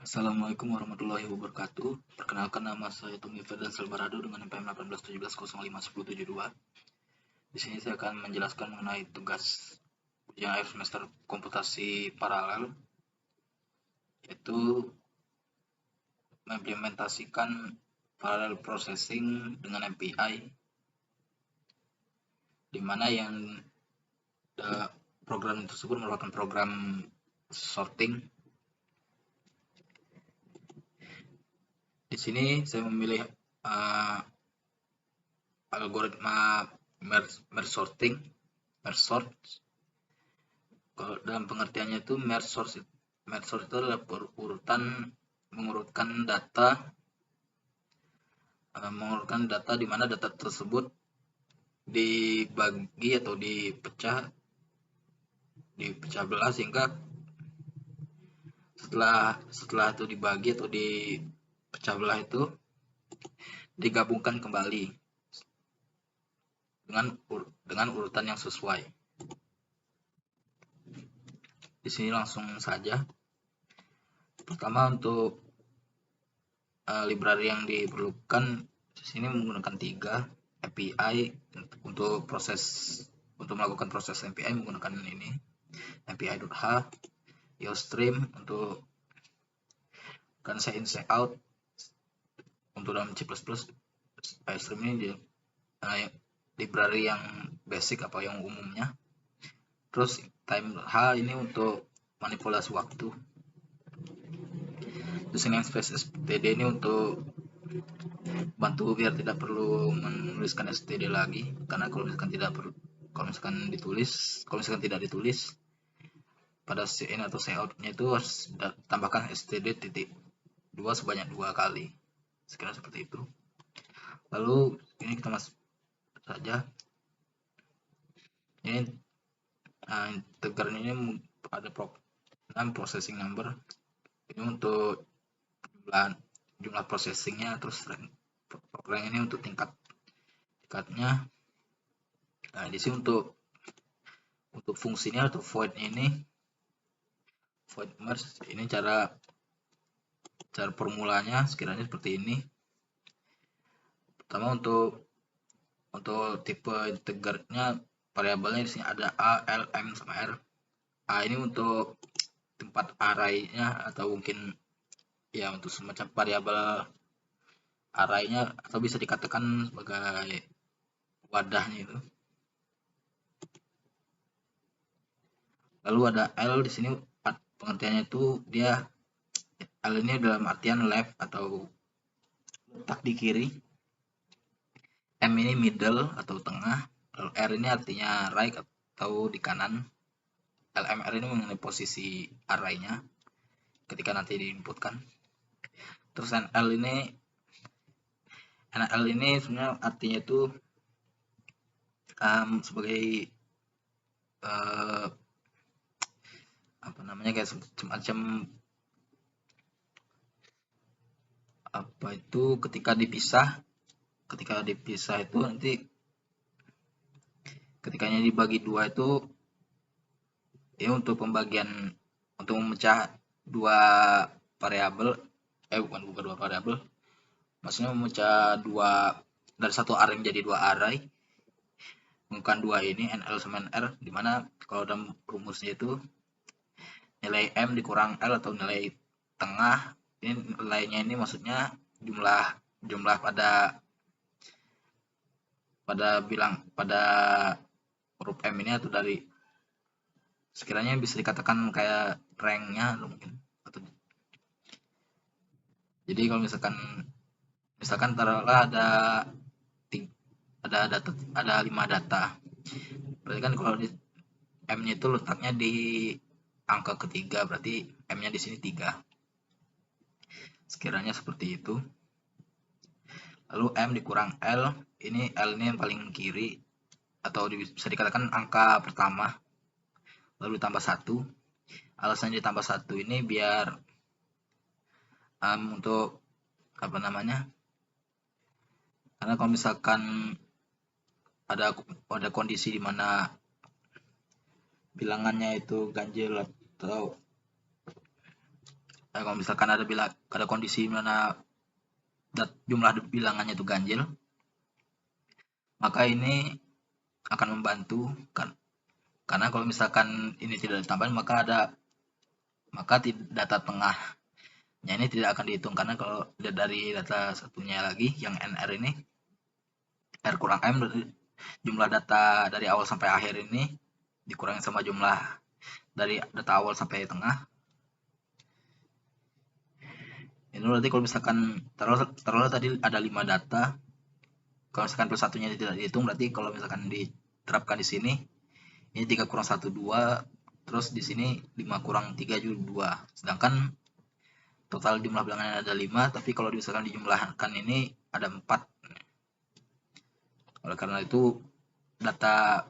Assalamualaikum warahmatullahi wabarakatuh. Perkenalkan, nama saya Tommy Ferdinand Salbarado dengan NPM 1817051072. Di sini saya akan menjelaskan mengenai tugas ujian akhir semester komputasi paralel, yaitu mengimplementasikan parallel processing dengan MPI, di mana yang program tersebut merupakan program sorting. Di sini saya memilih algoritma merge sorting. Kalau dalam pengertiannya itu merge sort itu adalah mengurutkan data di mana data tersebut dibagi atau dipecah belah, sehingga setelah itu dibagi atau dipecah belah itu digabungkan kembali dengan urutan yang sesuai. Di sini langsung saja. Pertama, untuk library yang diperlukan di sini menggunakan 3 API untuk melakukan proses MPI menggunakan ini MPI.h, IOStream untuk say in say out. Untuk dalam C++, IOStream ini library yang basic atau yang umumnya. Terus time.h ini untuk manipulasi waktu. Terus ini std ini untuk bantu biar tidak perlu menuliskan std lagi, karena kalau misalkan tidak ditulis pada cin atau cout-nya itu harus tambahkan std.2 sebanyak 2 kali. Sekiranya seperti itu. Lalu ini kita masuk saja. Ini integer ini ada processing number. Ini untuk jumlah processingnya, terus rank ini untuk tingkatnya. Nah, di sini untuk fungsinya atau void merge ini cara formulanya sekiranya seperti ini. Pertama, untuk tipe integernya, variabelnya di sini ada a, l, m sama r. A ini untuk tempat array-nya atau mungkin ya untuk semacam variabel array-nya, atau bisa dikatakan sebagai wadahnya itu. Lalu ada L di sini, pengertiannya itu dia L ini dalam artian left atau letak di kiri, M ini middle atau tengah, lalu R ini artinya right atau di kanan, LMR ini mengenai posisi array-nya ketika nanti diinputkan. Terus NL ini sebenarnya artinya itu sebagai kayak semacam ketika dipisah itu nanti ketikanya dibagi 2 itu ya untuk pembagian, untuk memecah 2 variabel, bukan 2 variabel, maksudnya memecah dari 1 array menjadi 2 array, menggunakan 2 ini NL sama NR, dimana kalau dalam rumusnya itu nilai M dikurang L atau nilai tengah, ini nilainya ini maksudnya jumlah pada huruf M ini, atau dari sekiranya bisa dikatakan kayak rank-nya mungkin. Jadi kalau misalkan taruhlah ada 5 data, berarti kan kalau di M-nya itu letaknya di angka ketiga, berarti M-nya di sini 3. Sekiranya seperti itu. Lalu M dikurang L, ini L ini yang paling kiri atau bisa dikatakan angka pertama, lalu ditambah 1. Alasan ditambah 1 ini biar untuk karena kalau misalkan ada kondisi di mana bilangannya itu ganjil atau kalau misalkan ada kondisi mana jumlah bilangannya itu ganjil, maka ini akan membantu kan, karena kalau misalkan ini tidak ditambah maka data tengahnya ini tidak akan dihitung, karena kalau dari data satunya lagi yang NR ini R kurang M, jumlah data dari awal sampai akhir ini dikurangi sama jumlah dari data awal sampai tengah. Ini berarti kalau misalkan taruhlah tadi ada 5 data, kalau misalkan plus satunya tidak dihitung, berarti kalau misalkan diterapkan di sini ini 3 kurang 1 2, terus di sini 5 kurang 3 juga 2, sedangkan total jumlah bilangannya ada 5, tapi kalau misalkan dijumlahkan ini ada 4. Oleh karena itu data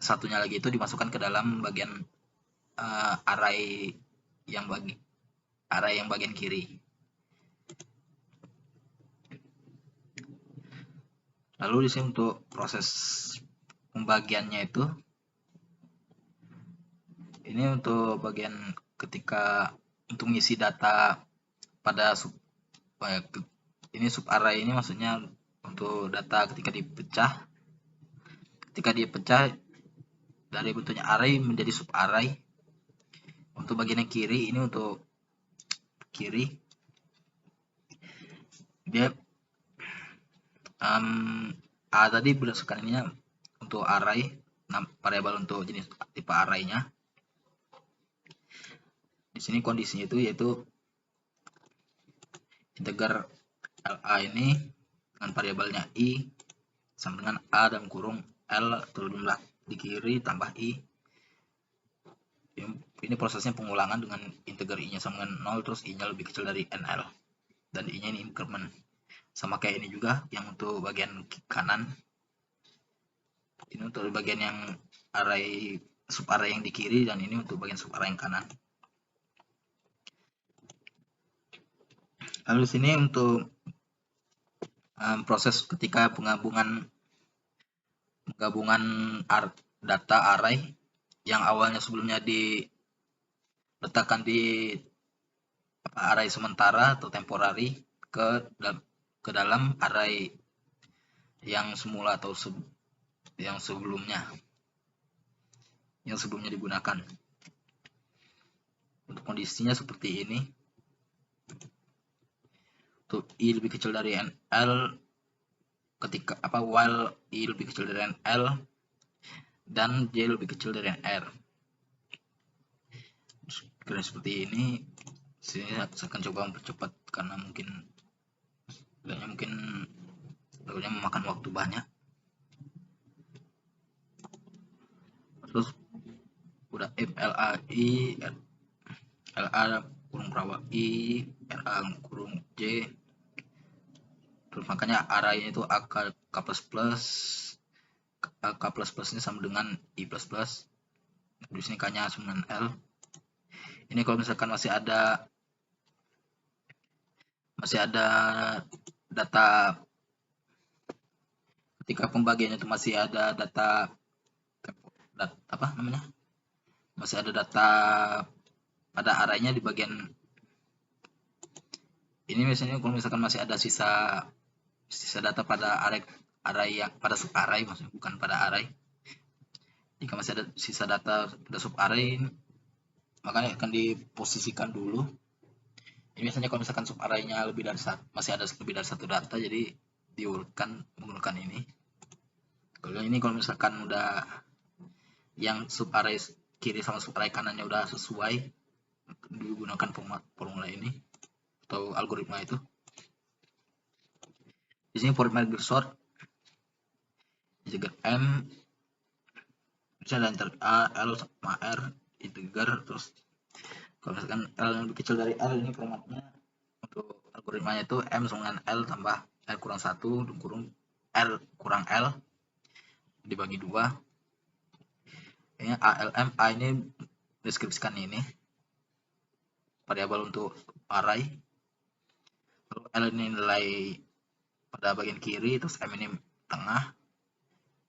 satunya lagi itu dimasukkan ke dalam bagian array yang bagian kiri. Lalu di sini untuk proses pembagiannya itu, ini untuk bagian ketika untuk mengisi data pada ini sub array ini maksudnya untuk data ketika dipecah dari bentuknya array menjadi sub array. Untuk bagian yang kiri ini untuk kiri dia A tadi berdasarkan ininya untuk array, variabel untuk jenis tipe array-nya. Di sini kondisinya itu yaitu integer LA ini dengan variabelnya I sama dengan A dalam kurung L jumlah di kiri tambah I. Ini prosesnya pengulangan dengan integer I-nya sama dengan 0, terus I-nya lebih kecil dari NL, dan I-nya ini increment. Sama kayak ini juga yang untuk bagian kanan, ini untuk bagian yang sub array yang di kiri, dan ini untuk bagian sub array yang kanan. Lalu sini untuk proses ketika penggabungan data array yang awalnya sebelumnya diletakkan di array sementara atau temporary ke dalam array yang semula atau yang sebelumnya digunakan. Untuk kondisinya seperti ini. Untuk I lebih kecil dari NL while I lebih kecil dari NL dan J lebih kecil dari NR. Kira seperti ini. Sini saya akan coba mempercepat karena mungkin memakan waktu banyak. Terus udah if LA kurung perawa I, LA kurung J, terus makanya array itu K++, K++ ini sama dengan I++, di sini K-nya sama dengan L. Ini kalau misalkan masih ada data ketika pembagiannya itu masih ada data pada arraynya di bagian ini. Biasanya kalau misalkan masih ada sisa data pada array yang pada sub array, maksudnya bukan pada array. Jika masih ada sisa data pada sub array, makanya akan diposisikan dulu. Ini biasanya kalau misalkan sub array-nya masih ada lebih dari satu data, jadi diurutkan menggunakan ini. Kalau misalkan udah yang sub array kiri sama sub array kanannya udah sesuai, digunakan formula ini atau algoritma itu. Di sini format sort integer M, bisa ada integer A, L sama R, integer, terus kalau misalkan L lebih kecil dari L, ini formatnya untuk algoritmanya itu M sama dengan L tambah R kurang 1 kurung R kurang L dibagi 2. Ini ALM, A ini deskripsikan ini variabel untuk array, lalu L ini nilai pada bagian kiri, terus M ini tengah,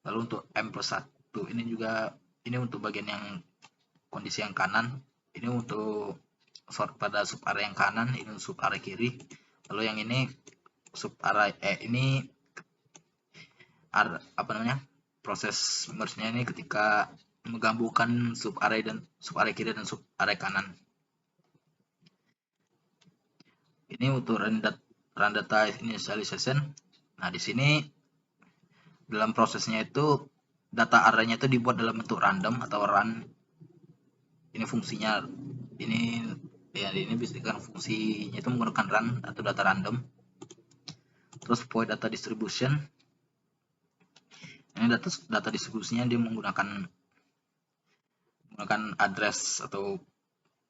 lalu untuk M+1 ini juga, ini untuk bagian yang kondisi yang kanan, ini untuk sort pada sub array yang kanan, ini sub array kiri. Lalu yang ini sub array ini proses merge-nya ini ketika menggabungkan sub array kiri dan sub array kanan. Ini untuk run data initialization. Nah, di sini dalam prosesnya itu data arraynya itu dibuat dalam bentuk random atau run. Ini fungsinya, ini bisikan fungsinya itu menggunakan run atau data random. Terus void data distribution. Ini data distribusinya dia menggunakan address atau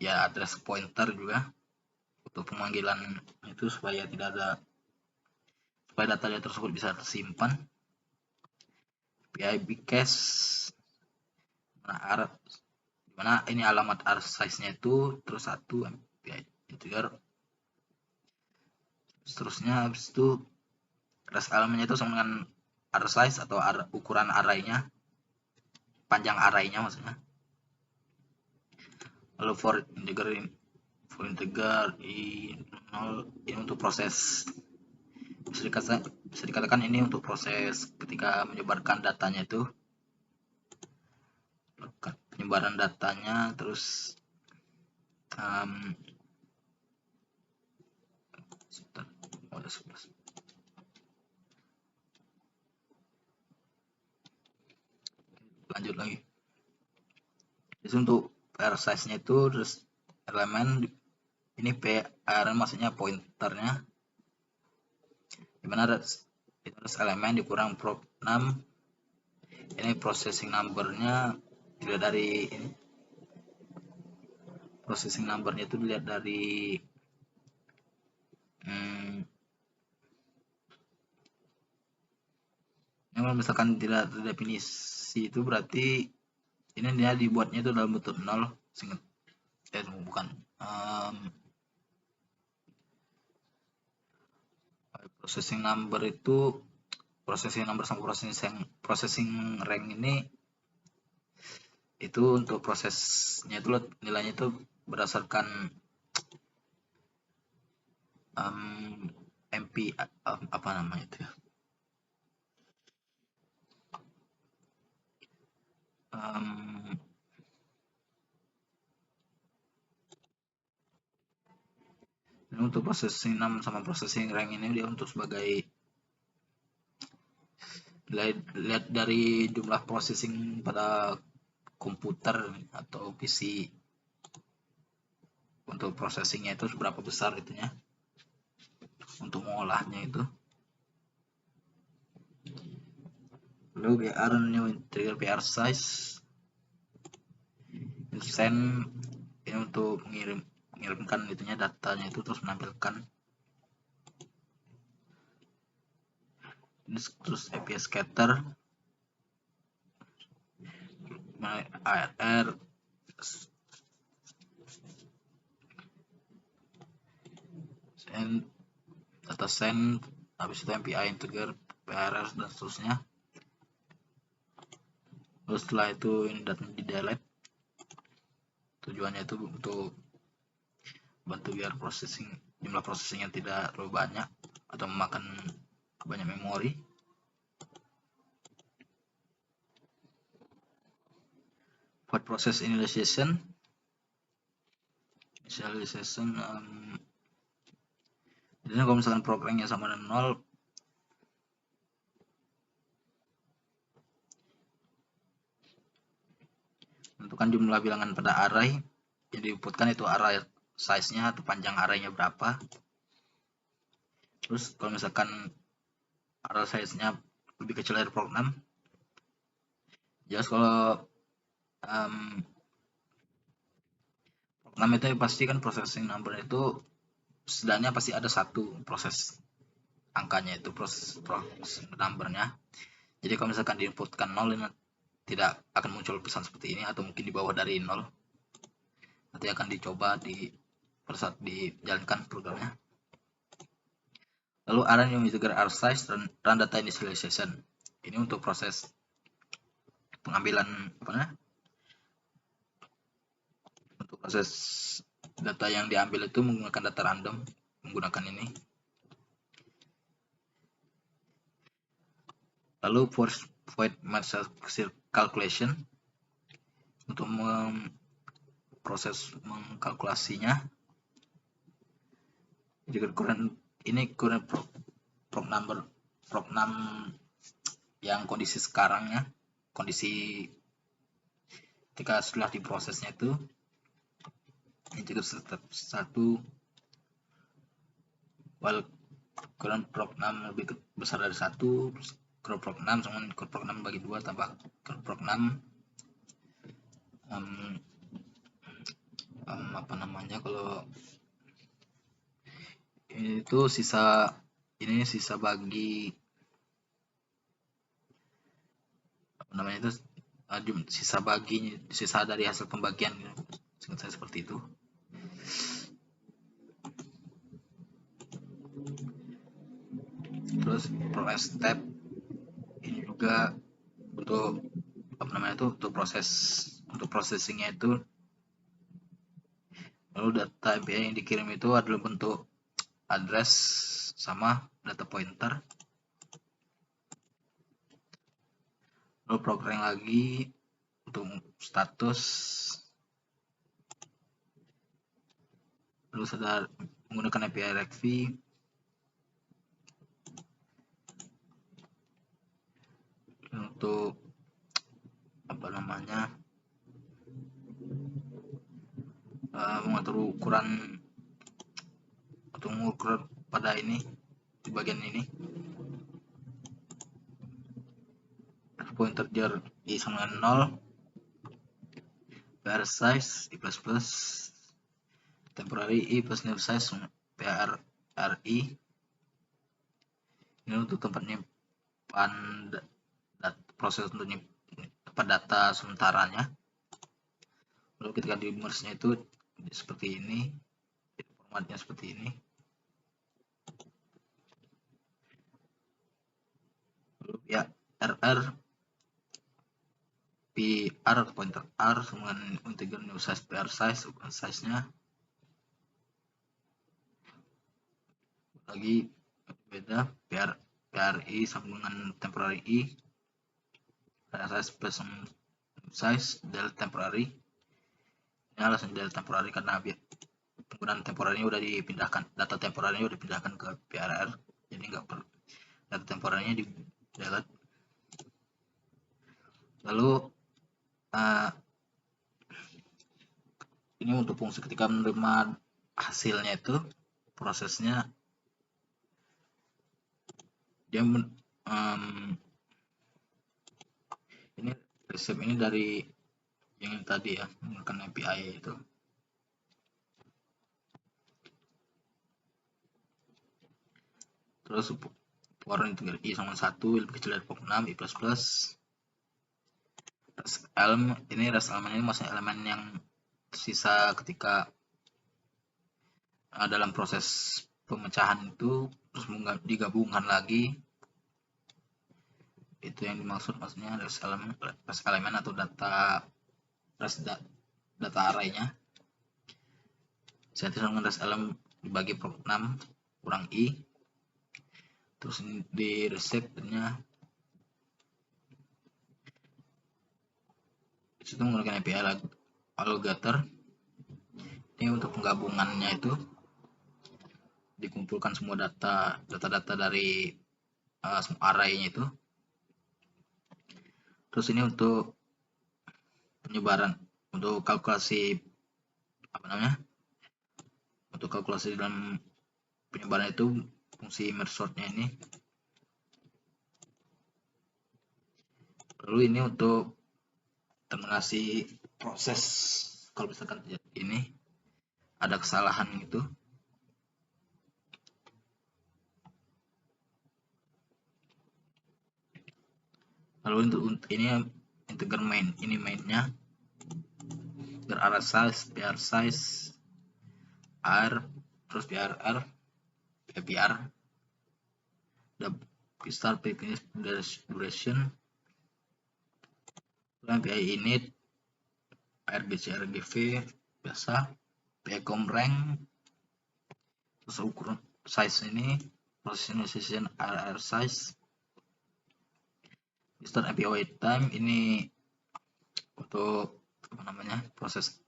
ya address pointer juga untuk pemanggilan itu supaya data tersebut bisa tersimpan. PIB cache dimana ini alamat size-nya itu terus 1 MPI integer. Seterusnya habis itu rest elemennya itu sama dengan size atau ukuran arraynya, panjang arraynya maksudnya. Lalu for integer ini untuk proses, bisa dikatakan ini untuk proses ketika menyebarkan datanya itu, penyebaran datanya. Terus lanjut lagi. Jadi untuk PR size-nya itu terus elemen ini PR maksudnya pointernya, dimana terus elemen dikurang prop 6. Ini processing number-nya dilihat dari ini. Processing number-nya itu dilihat dari kalau misalkan tidak terdefinisi itu berarti ini dia dibuatnya itu dalam bentuk 0. Bukan. Processing number itu processing number sama processing rank ini itu untuk prosesnya itu nilainya itu berdasarkan MP apa namanya itu ya, untuk processing 6 sama processing rank ini dia untuk sebagai lihat dari jumlah processing pada komputer atau PC untuk processingnya itu seberapa besar itunya untuk mengolahnya itu. Lalu PR new trigger PR size, send ini untuk mengirimkan itunya datanya itu terus menampilkan. Terus API scatter, ARR, send, data send, habis itu MPI integer, PRS dan seterusnya. Lalu setelah itu ini datanya di delete. Tujuannya itu untuk bantu biar jumlah processing yang tidak terlalu banyak atau memakan banyak memori. Buat proses initialization jadi kalau misalkan programnya sama dengan 0, tentukan jumlah bilangan pada array yang diinputkan itu array size-nya atau panjang arraynya berapa. Terus kalau misalkan array size-nya lebih kecil dari prop 6, jelas kalau prop 6 itu pasti kan processing number itu setidaknya pasti ada satu proses angkanya itu proses numbernya. Jadi kalau misalkan diinputkan 0 ini tidak akan muncul pesan seperti ini, atau mungkin di bawah dari 0. Nanti akan dicoba saat dijalankan programnya. Lalu array new integer size run data initialization. Ini untuk proses pengambilan untuk proses data yang diambil itu menggunakan data random, menggunakan ini. Lalu force void merge calculation untuk proses mengkalkulasinya. Jika current prop number yang kondisi sekarangnya, kondisi ketika setelah diprosesnya itu integer satu while current prop 6 lebih besar dari 1, current prop 6 sama current prop 6 bagi 2 tambah current prop 6 apa namanya, kalau ini itu sisa bagi apa namanya itu sisa dari hasil pembagian, singkat saya seperti itu. Terus proses step ini juga untuk apa namanya itu, untuk processingnya itu. Lalu data API yang dikirim itu adalah bentuk address sama data pointer. Lalu program lagi untuk status. Lalu sudah menggunakan API Recv. Untuk apa namanya, mengatur ukuran atau mengukur pada ini di bagian ini. Pointer jar i sama dengan 0, PR size i plus plus, temporary i plus new size PR ri. Ini untuk tempat nyimpan proses untuk tempat data sementaranya. Lalu ketika di merge-nya itu seperti ini, formatnya seperti ini. Lalu ya rr PR atau pointer r sama dengan integer new size PR size, size-nya lagi beda, PRI sama dengan temporary i, size plus size del temporary. Ini alasan del temporary karena penggunaan temporary udah dipindahkan, data temporary udah dipindahkan ke PRR, jadi nggak perlu data temporary di delete. Lalu ini untuk fungsi ketika menerima hasilnya itu, prosesnya dia ini resep ini dari yang tadi ya, menggunakan API itu. Terus for integer i sama 1 lebih kecil dari pop 6 i plus plus. Ini rest elemen ini masih elemen yang tersisa ketika dalam proses pemecahan itu, terus digabungkan lagi. Itu yang dimaksud, maksudnya rest elemen atau data array-nya. Saya dengan rest elemen dibagi prop 6 kurang i, terus di resepnya itu menggunakan API allogator. Ini untuk penggabungannya itu dikumpulkan semua data dari semua array-nya itu. Terus ini untuk penyebaran, untuk kalkulasi apa namanya, untuk kalkulasi dalam penyebaran itu fungsi merge sort-nya ini. Lalu ini untuk terminasi proses, kalau misalkan ini ada kesalahan itu. Lalu untuk ini integer main, ini mainnya array size, PR size, r, terus PRR, PPR, start finish duration, API init, RBC RGV biasa, PCOM rank, terus ukuran size ini, process initiation RR size, start IP wait time ini untuk apa namanya proses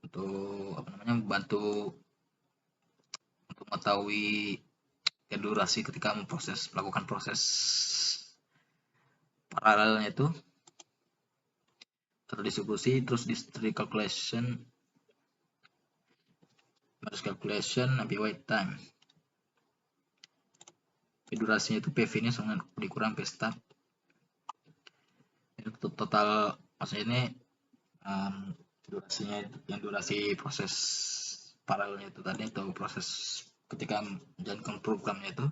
untuk apa namanya membantu untuk mengetahui durasi ketika melakukan proses paralelnya itu, terdistribusi, terus district calculation, merge calculation, IP wait time. Durasinya itu PV nya sangat dikurang P start. Itu total, maksudnya ini durasinya yang durasi proses paralelnya itu tadi, atau proses ketika menjalankan programnya itu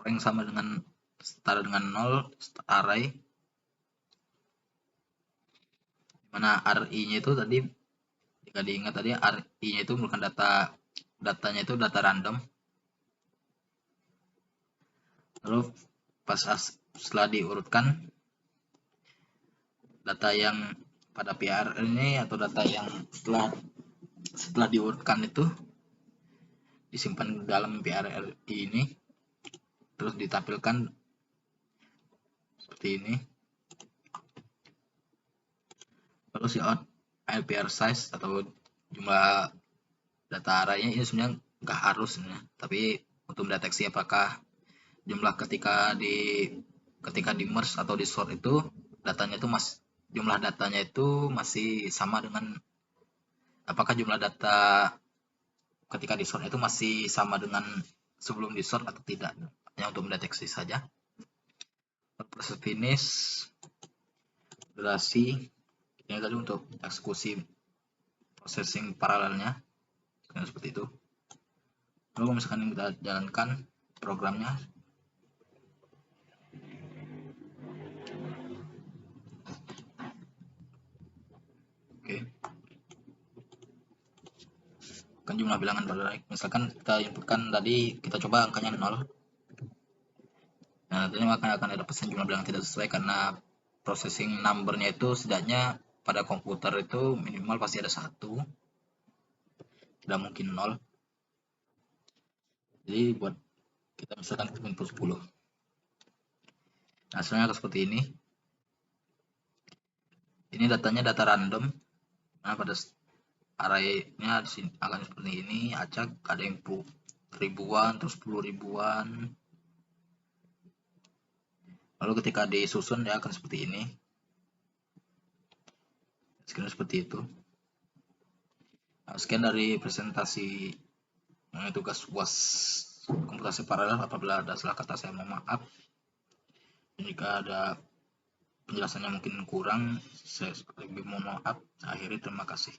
rank sama dengan setara dengan 0 array, mana RI nya itu tadi jika diingat tadi RI nya itu merupakan datanya itu data random. Lalu pas setelah diurutkan data yang pada PR ini atau data yang setelah diurutkan itu disimpan dalam PRRI ini, terus ditampilkan seperti ini. Lalu si out LPR size atau jumlah data arraynya ini sebenarnya nggak harus sebenarnya, tapi untuk mendeteksi apakah jumlah ketika di merge atau di sort itu datanya itu jumlah datanya itu masih sama dengan, apakah jumlah data ketika di sort itu masih sama dengan sebelum di sort atau tidak, hanya untuk mendeteksi saja. Proses finish, durasi ini tadi untuk eksekusi processing paralelnya seperti itu. Lalu misalkan kita jalankan programnya, oke, kan jumlah bilangan balik, misalkan kita inputkan tadi, kita coba angkanya 0. Nah, tentunya akan ada pesan jumlah bilangan tidak sesuai karena processing numbernya itu setidaknya pada komputer itu minimal pasti ada 1, tidak mungkin 0. Jadi buat kita misalkan input 10. Nah, hasilnya seperti ini. Ini datanya data random. Nah, pada array-nya di sini akan seperti ini, acak ada yang ribuan, terus 10 ribuan. Lalu ketika disusun dia akan seperti ini. Sekian seperti itu. Nah, sekian dari presentasi tugas UAS komputasi paralel. Apabila ada salah kata saya mohon maaf. Jika ada penjelasannya mungkin kurang, saya lebih mohon maaf. Akhiri, terima kasih.